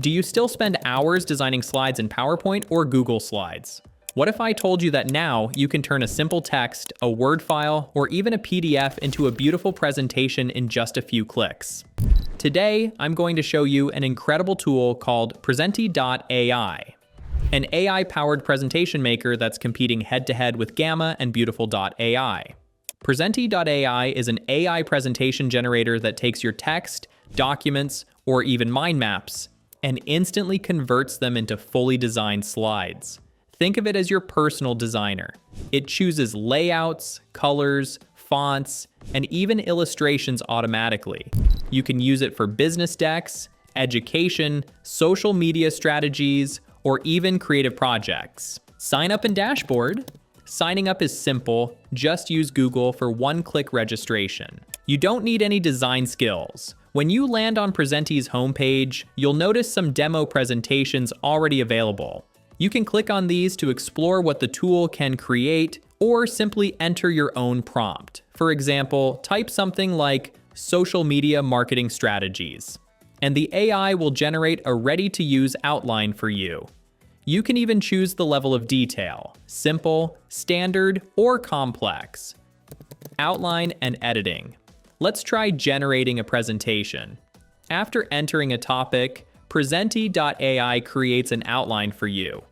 Do you still spend hours designing slides in PowerPoint or Google Slides? What if I told you that now you can turn a simple text, a Word file, or even a PDF into a beautiful presentation in just a few clicks? Today, I'm going to show you an incredible tool called Presenti.ai, an AI-powered presentation maker that's competing head-to-head with Gamma and Beautiful.ai. Presenti.ai is an AI presentation generator that takes your text, documents, or even mind maps and instantly converts them into fully designed slides. Think of it as your personal designer. It chooses layouts, colors, fonts, and even illustrations automatically. You can use it for business decks, education, social media strategies, or even creative projects. Sign up and dashboard. Signing up is simple. Just use Google for one-click registration. You don't need any design skills. When you land on Presenti's homepage, you'll notice some demo presentations already available. You can click on these to explore what the tool can create, or simply enter your own prompt. For example, type something like social media marketing strategies, and the AI will generate a ready-to-use outline for you. You can even choose the level of detail: simple, standard, or complex. Outline and editing. Let's try generating a presentation. After entering a topic, Presenti.ai creates an outline for you.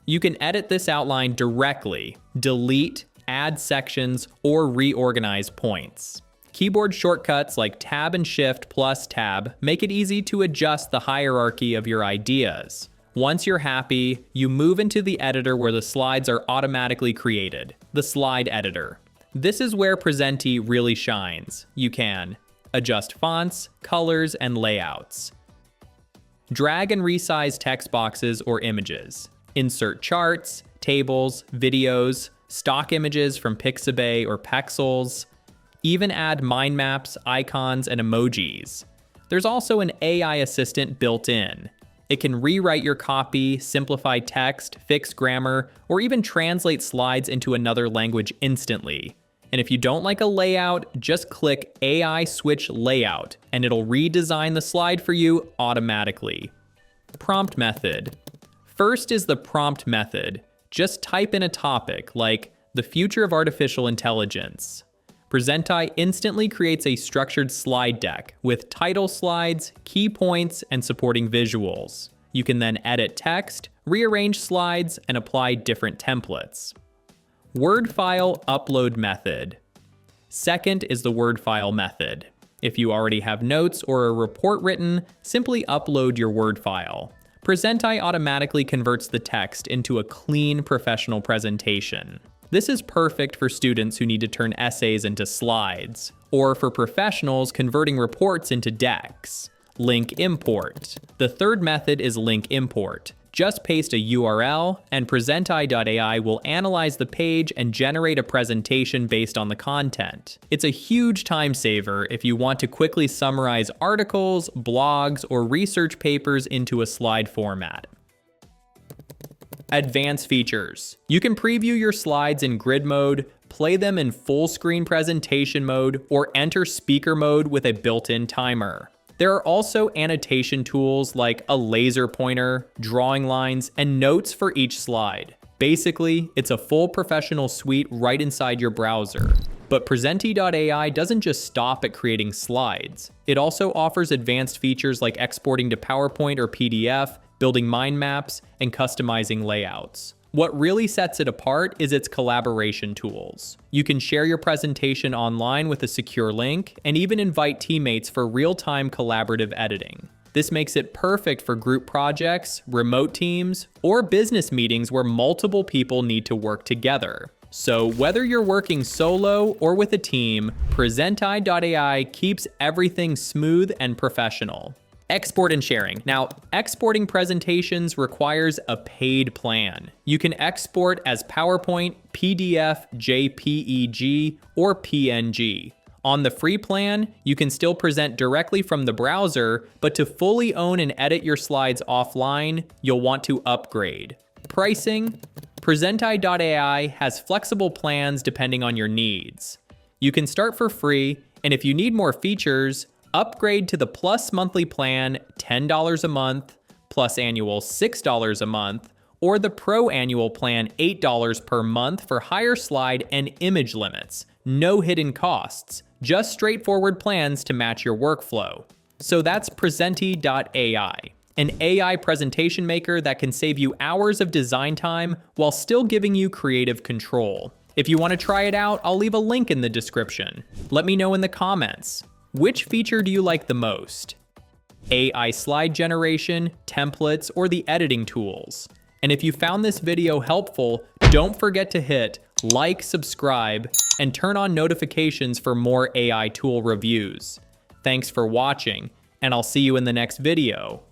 You can edit this outline directly, delete, add sections, or reorganize points. Keyboard shortcuts like Tab and Shift plus Tab make it easy to adjust the hierarchy of your ideas. Once you're happy, you move into the editor where the slides are automatically created, the slide editor. This is where Presenti really shines. You can adjust fonts, colors, and layouts, drag and resize text boxes or images, insert charts, tables, videos, stock images from Pixabay or Pexels, even add mind maps, icons, and emojis. There's also an AI assistant built in. It can rewrite your copy, simplify text, fix grammar, or even translate slides into another language instantly. And if you don't like a layout, just click AI Switch Layout, and it'll redesign the slide for you automatically. Prompt method. First is the prompt method. Just type in a topic like the future of artificial intelligence. Presenti instantly creates a structured slide deck with title slides, key points, and supporting visuals. You can then edit text, rearrange slides, and apply different templates. Word file upload method. Second is the Word file method. If you already have notes or a report written, simply upload your Word file. Presenti automatically converts the text into a clean, professional presentation. This is perfect for students who need to turn essays into slides, or for professionals converting reports into decks. Link import. The third method is link import. Just paste a URL, and Presenti.ai will analyze the page and generate a presentation based on the content. It's a huge time saver if you want to quickly summarize articles, blogs, or research papers into a slide format. Advanced features. You can preview your slides in grid mode, play them in full screen presentation mode, or enter speaker mode with a built-in timer. There are also annotation tools like a laser pointer, drawing lines, and notes for each slide. Basically, it's a full professional suite right inside your browser. But Presenti.ai doesn't just stop at creating slides. It also offers advanced features like exporting to PowerPoint or PDF, building mind maps, and customizing layouts. What really sets it apart is its collaboration tools. You can share your presentation online with a secure link, and even invite teammates for real-time collaborative editing. This makes it perfect for group projects, remote teams, or business meetings where multiple people need to work together. So whether you're working solo or with a team, Presenti.ai keeps everything smooth and professional. Export and sharing. Now, exporting presentations requires a paid plan. You can export as PowerPoint, PDF, JPEG, or PNG. On the free plan, you can still present directly from the browser, but to fully own and edit your slides offline, you'll want to upgrade. Pricing. Presenti.ai has flexible plans depending on your needs. You can start for free, And if you need more features, upgrade to the Plus monthly plan, $10 a month, Plus annual $6 a month, or the Pro annual plan, $8 per month for higher slide and image limits. No hidden costs, just straightforward plans to match your workflow. So that's Presenti.ai, an AI presentation maker that can save you hours of design time while still giving you creative control. If you want to try it out, I'll leave a link in the description. Let me know in the comments. Which feature do you like the most? AI slide generation, templates, or the editing tools? And if you found this video helpful, don't forget to hit like, subscribe, and turn on notifications for more AI tool reviews. Thanks for watching, and I'll see you in the next video.